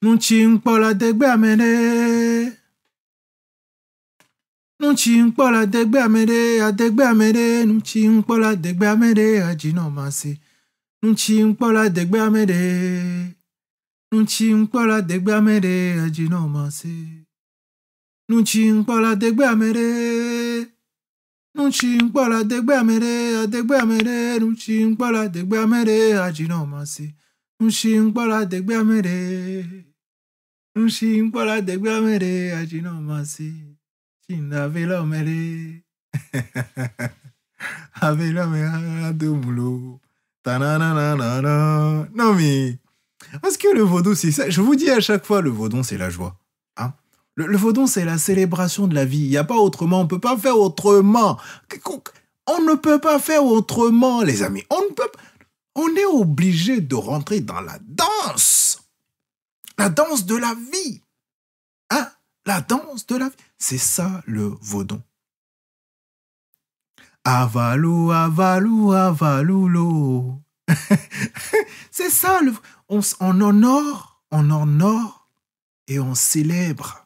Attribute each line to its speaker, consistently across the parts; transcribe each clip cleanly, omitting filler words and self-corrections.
Speaker 1: Nuchimpola degbe amede. Nuchimpola degbe amede, adegbe amede, nuchimpola degbe amede, ajino masi. Nuchimpola degbe amede. Nuchimpola degbe amede, ajino masi. Nuchimpola degbe amede. Nuchimpola degbe amede, adegbe amede, nuchimpola degbe amede, ajino masi. Nuchimpola degbe amede. Nuchimpola degbe amede, ajino masi. Chinda vela mere. Avela mera de boulot. Ta-na-na-na-na-na. Non mais, parce que le vaudou, c'est ça. Je vous dis à chaque fois, le vaudou, c'est la joie. Hein? Le vaudou, c'est la célébration de la vie. Il n'y a pas autrement. On ne peut pas faire autrement. On ne peut pas faire autrement, les amis. On est obligé de rentrer dans la danse. La danse de la vie. Hein? La danse de la vie. C'est ça, le vaudou. Avalou, avalou, avaloulo. C'est ça, on honore et on célèbre.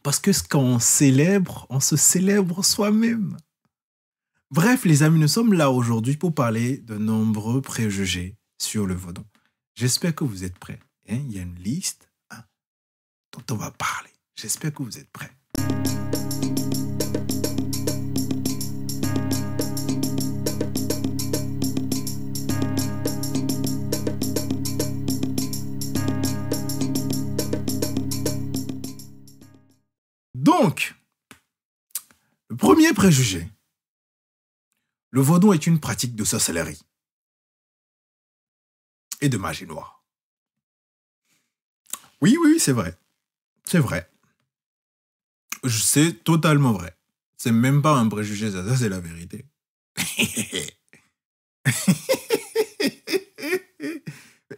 Speaker 1: Parce que quand on célèbre, on se célèbre soi-même. Bref, les amis, nous sommes là aujourd'hui pour parler de nombreux préjugés sur le vaudou. J'espère que vous êtes prêts. Hein? Il y a une liste dont on va parler. J'espère que vous êtes prêts. Donc, le premier préjugé, le vaudou est une pratique de sorcellerie et de magie noire. Oui, c'est vrai. C'est vrai. C'est totalement vrai. C'est même pas un préjugé, ça c'est la vérité.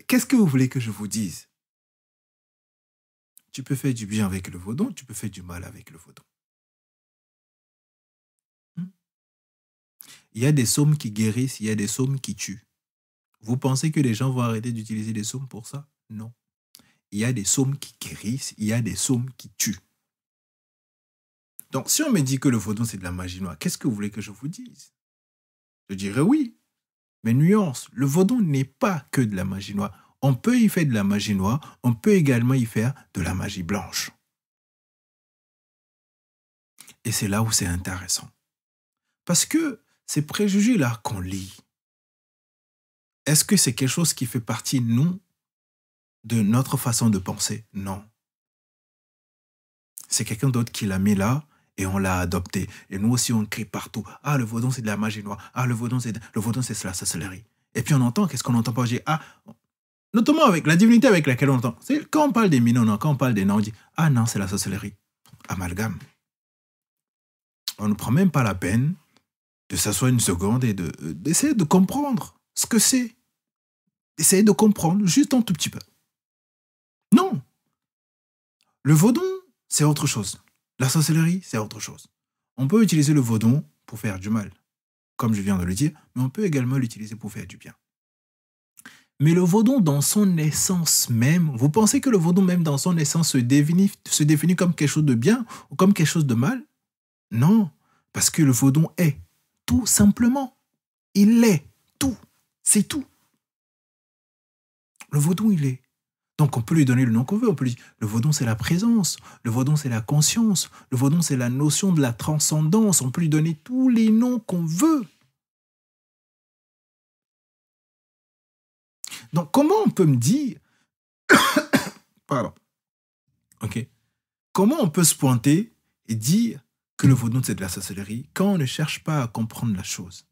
Speaker 1: Qu'est-ce que vous voulez que je vous dise? Tu peux faire du bien avec le vaudou, tu peux faire du mal avec le vaudou. Il y a des saumes qui guérissent, il y a des saumes qui tuent. Vous pensez que les gens vont arrêter d'utiliser des saumes pour ça? Non. Il y a des saumes qui guérissent, il y a des saumes qui tuent. Donc, si on me dit que le vaudou, c'est de la magie noire, qu'est-ce que vous voulez que je vous dise? Je dirais oui. Mais nuance, le vaudou n'est pas que de la magie noire. On peut y faire de la magie noire, on peut également y faire de la magie blanche. Et c'est là où c'est intéressant. Parce que ces préjugés-là qu'on lit, est-ce que c'est quelque chose qui fait partie, nous, de notre façon de penser? Non. C'est quelqu'un d'autre qui l'a mis là et on l'a adopté. Et nous aussi, on crie partout. Ah, le vaudou, c'est de la magie noire. Ah, le vaudou, c'est de la sorcellerie. Et puis on entend, qu'est-ce qu'on entend pas? Notamment avec la divinité avec laquelle on entend. C'est quand on parle des minons, quand on parle des noms, on dit ah non, c'est la sorcellerie. Amalgame. On ne prend même pas la peine de s'asseoir une seconde et d'essayer de comprendre ce que c'est. D'essayer de comprendre juste un tout petit peu. Non. Le vaudou, c'est autre chose. La sorcellerie, c'est autre chose. On peut utiliser le vaudou pour faire du mal, comme je viens de le dire, mais on peut également l'utiliser pour faire du bien. Mais le vaudou, dans son essence même, vous pensez que le vaudou, même dans son essence, se définit comme quelque chose de bien ou comme quelque chose de mal? Non, parce que le vaudou est tout simplement. Il est tout. C'est tout. Le vaudou, il est. Donc, on peut lui donner le nom qu'on veut. On peut lui dire, le vaudou, c'est la présence. Le vaudou, c'est la conscience. Le vaudou, c'est la notion de la transcendance. On peut lui donner tous les noms qu'on veut. Donc, comment on peut me dire... Pardon. OK. Comment on peut se pointer et dire que le vaudou, c'est de la sorcellerie quand on ne cherche pas à comprendre la chose?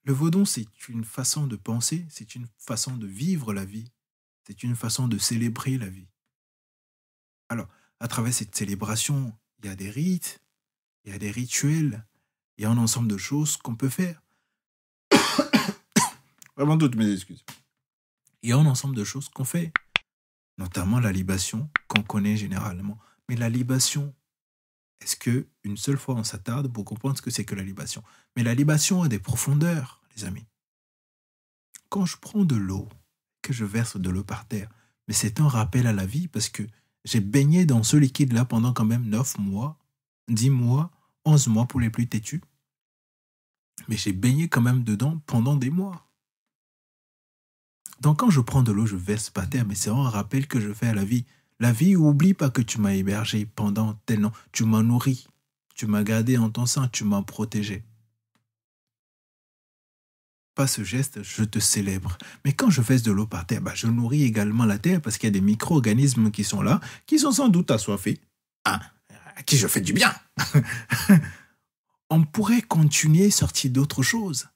Speaker 1: Le vaudou, c'est une façon de penser, c'est une façon de vivre la vie, c'est une façon de célébrer la vie. Alors, à travers cette célébration, il y a des rites, il y a des rituels, il y a un ensemble de choses qu'on peut faire. Vraiment toutes mes excuses. Il y a un ensemble de choses qu'on fait, notamment la libation qu'on connaît généralement. Mais la libation, est-ce qu'une seule fois on s'attarde pour comprendre ce que c'est que la libation? Mais la libation a des profondeurs, les amis. quand je prends de l'eau, que je verse de l'eau par terre, mais c'est un rappel à la vie parce que j'ai baigné dans ce liquide-là pendant quand même 9 mois, 10 mois, 11 mois pour les plus têtus. Mais j'ai baigné quand même dedans pendant des mois. Donc quand je prends de l'eau, je verse par terre, mais c'est un rappel que je fais à la vie. La vie, oublie pas que tu m'as hébergé pendant tel an. Tu m'as nourri, tu m'as gardé en ton sein, tu m'as protégé. Pas ce geste, je te célèbre. Mais quand je verse de l'eau par terre, je nourris également la terre parce qu'il y a des micro-organismes qui sont là, qui sont sans doute assoiffés, à qui je fais du bien. On pourrait continuer sortir d'autres choses.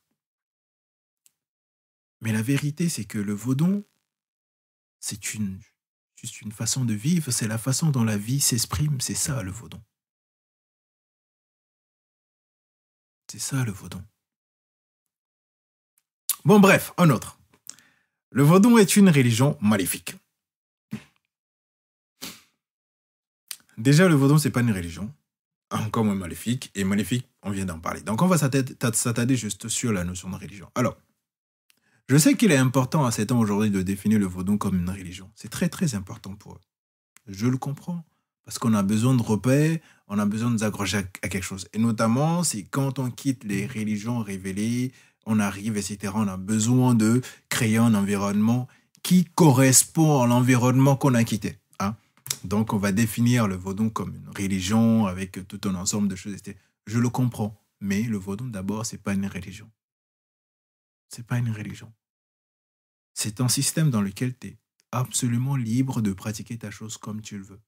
Speaker 1: Mais la vérité, c'est que le vaudon, c'est juste une façon de vivre, c'est la façon dont la vie s'exprime, c'est ça le vaudon. C'est ça le vaudon. Bon bref, un autre. Le vaudon est une religion maléfique. Déjà, le vaudon, c'est pas une religion, encore moins maléfique, et maléfique, on vient d'en parler. Donc on va s'attarder juste sur la notion de religion. Alors, je sais qu'il est important à ces temps aujourd'hui de définir le vaudon comme une religion. C'est très très important pour eux. Je le comprends. Parce qu'on a besoin de repères, on a besoin de s'accrocher à quelque chose. Et notamment, c'est quand on quitte les religions révélées, on arrive, etc. On a besoin de créer un environnement qui correspond à l'environnement qu'on a quitté. Hein? Donc, on va définir le vaudon comme une religion avec tout un ensemble de choses. Etc. Je le comprends. Mais le vaudon, d'abord, c'est pas une religion. C'est pas une religion. C'est un système dans lequel tu es absolument libre de pratiquer ta chose comme tu le veux.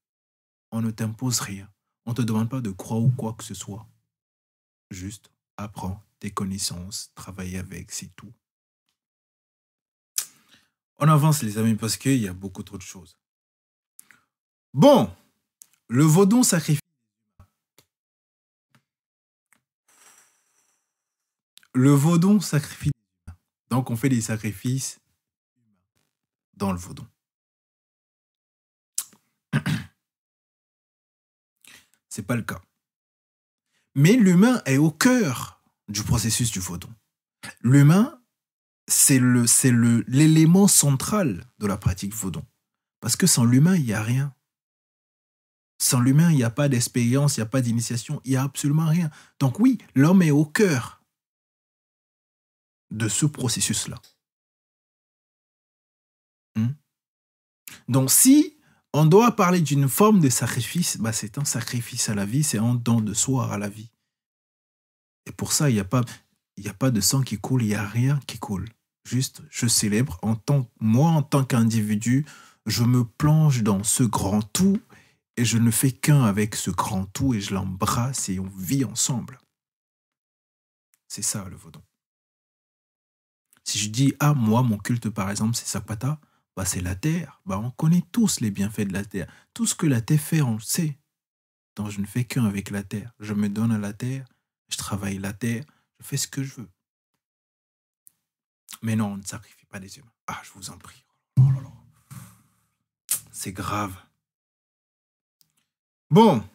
Speaker 1: On ne t'impose rien. On ne te demande pas de croire ou quoi que ce soit. Juste apprends tes connaissances, travaille avec, c'est tout. On avance les amis parce qu'il y a beaucoup trop de choses. Bon, le vaudon sacrifie. Le vaudon sacrifie. Donc on fait des sacrifices dans le vaudon. C'est pas le cas. Mais l'humain est au cœur du processus du vaudon. L'humain, c'est l'élément central de la pratique vaudon. Parce que sans l'humain, il n'y a rien. Sans l'humain, il n'y a pas d'expérience, il n'y a pas d'initiation, il n'y a absolument rien. Donc oui, l'homme est au cœur de ce processus-là. Donc si on doit parler d'une forme de sacrifice, c'est un sacrifice à la vie, c'est un don de soi à la vie. Et pour ça, il n'y a pas de sang qui coule, il n'y a rien qui coule. Juste, je célèbre, moi en tant qu'individu, je me plonge dans ce grand tout et je ne fais qu'un avec ce grand tout et je l'embrasse et on vit ensemble. C'est ça le vaudon. Si je dis, moi, mon culte par exemple, c'est Sapata, c'est la terre. On connaît tous les bienfaits de la terre. Tout ce que la terre fait, on le sait. Donc je ne fais qu'un avec la terre. Je me donne à la terre, je travaille la terre, je fais ce que je veux. Mais non, on ne sacrifie pas des humains. Je vous en prie. Oh là là. C'est grave. Bon.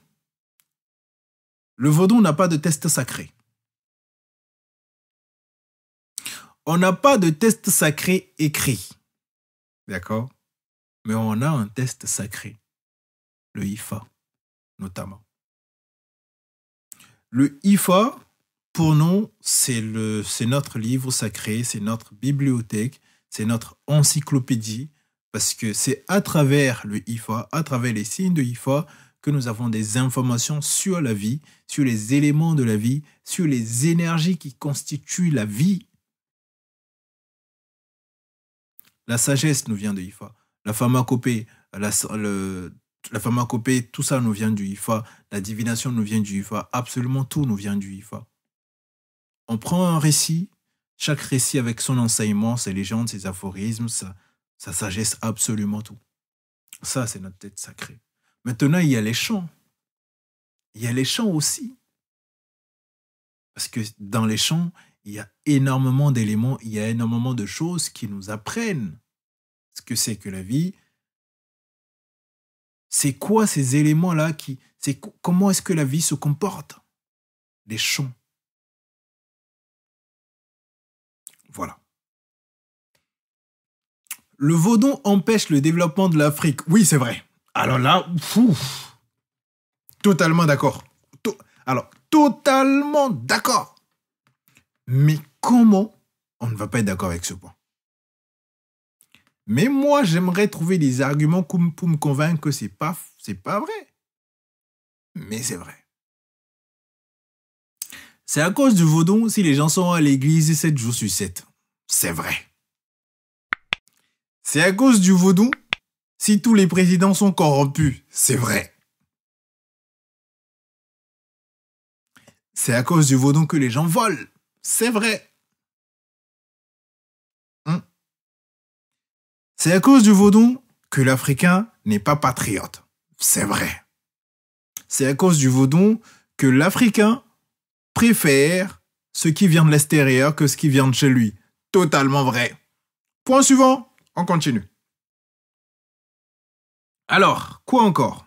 Speaker 1: Le vaudon n'a pas de test sacré. On n'a pas de test sacré écrit. D'accord? Mais on a un test sacré. Le IFA, notamment. Le IFA, pour nous, c'est notre livre sacré, c'est notre bibliothèque, c'est notre encyclopédie, parce que c'est à travers le IFA, à travers les signes de IFA, que nous avons des informations sur la vie, sur les éléments de la vie, sur les énergies qui constituent la vie. La sagesse nous vient de IFA. La pharmacopée, la pharmacopée, tout ça nous vient du IFA. La divination nous vient du IFA. Absolument tout nous vient du IFA. On prend un récit, chaque récit avec son enseignement, ses légendes, ses aphorismes, sa sagesse, absolument tout. Ça, c'est notre tête sacrée. Maintenant, il y a les chants. Il y a les chants aussi. Parce que dans les chants, il y a énormément d'éléments, il y a énormément de choses qui nous apprennent ce que c'est que la vie. C'est quoi ces éléments-là comment est-ce que la vie se comporte? Les chants. Voilà. le vaudon empêche le développement de l'Afrique. Oui, c'est vrai. Alors là, totalement d'accord. Alors, totalement d'accord. Mais comment on ne va pas être d'accord avec ce point? Mais moi, j'aimerais trouver des arguments pour me convaincre que c'est pas vrai. Mais c'est vrai. C'est à cause du vaudon si les gens sont à l'église 7 jours sur 7. C'est vrai. C'est à cause du vaudon si tous les présidents sont corrompus. C'est vrai. C'est à cause du vaudon que les gens volent. C'est vrai. C'est à cause du vaudon que l'Africain n'est pas patriote. C'est vrai. C'est à cause du vaudon que l'Africain préfère ce qui vient de l'extérieur que ce qui vient de chez lui. Totalement vrai. Point suivant, on continue. Alors, quoi encore?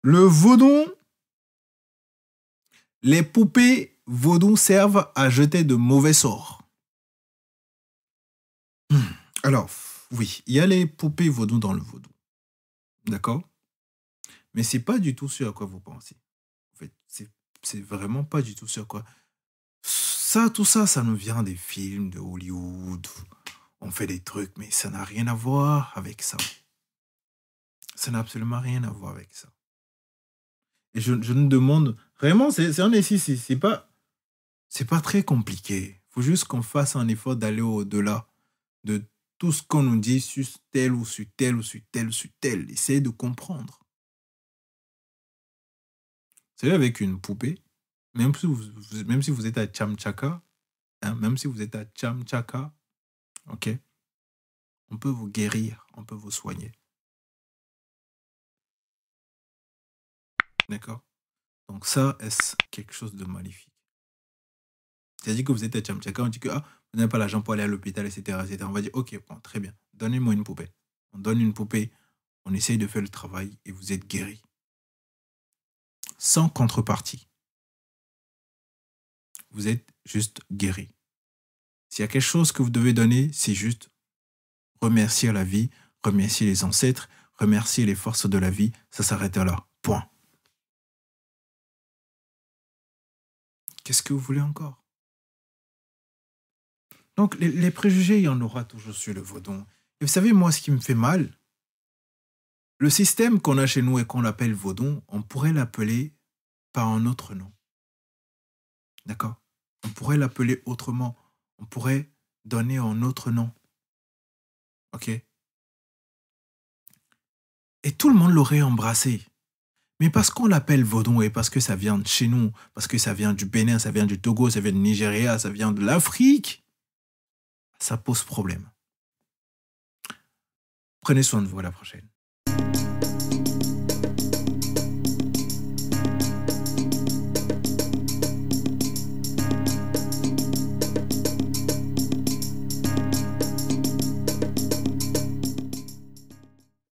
Speaker 1: Le vaudon, les poupées vaudon servent à jeter de mauvais sorts. Alors, oui, il y a les poupées vaudou dans le vaudou. D'accord? Mais c'est pas du tout ce à quoi vous pensez. En fait, c'est vraiment pas du tout ce à quoi. Tout ça, ça nous vient des films de Hollywood. On fait des trucs, mais ça n'a rien à voir avec ça. Ça n'a absolument rien à voir avec ça. Et je nous demande, vraiment, c'est pas très compliqué. Il faut juste qu'on fasse un effort d'aller au-delà de tout ce qu'on nous dit sur tel ou sur tel ou sur tel ou sur tel. Essayez de comprendre. C'est avec une poupée, même si vous êtes à Chamchaka, même si vous êtes à Chamchaka, ok, on peut vous guérir, on peut vous soigner. D'accord? Donc ça, est-ce quelque chose de magnifique? C'est-à-dire que vous êtes à Chamchaka, on dit que vous n'avez pas l'argent pour aller à l'hôpital, etc., etc. On va dire, ok, bon, très bien, donnez-moi une poupée. On donne une poupée, on essaye de faire le travail et vous êtes guéri. Sans contrepartie. Vous êtes juste guéri. S'il y a quelque chose que vous devez donner, c'est juste remercier la vie, remercier les ancêtres, remercier les forces de la vie. Ça s'arrête là. Point. Qu'est-ce que vous voulez encore? Donc, les préjugés, il y en aura toujours sur le vaudon. Et vous savez, moi, ce qui me fait mal, le système qu'on a chez nous et qu'on appelle vaudon, on pourrait l'appeler par un autre nom. D'accord? On pourrait l'appeler autrement. On pourrait donner un autre nom. Ok? Et tout le monde l'aurait embrassé. Mais parce qu'on l'appelle vaudon et parce que ça vient de chez nous, parce que ça vient du Bénin, ça vient du Togo, ça vient du Nigeria, ça vient de l'Afrique, ça pose problème. Prenez soin de vous, à la prochaine.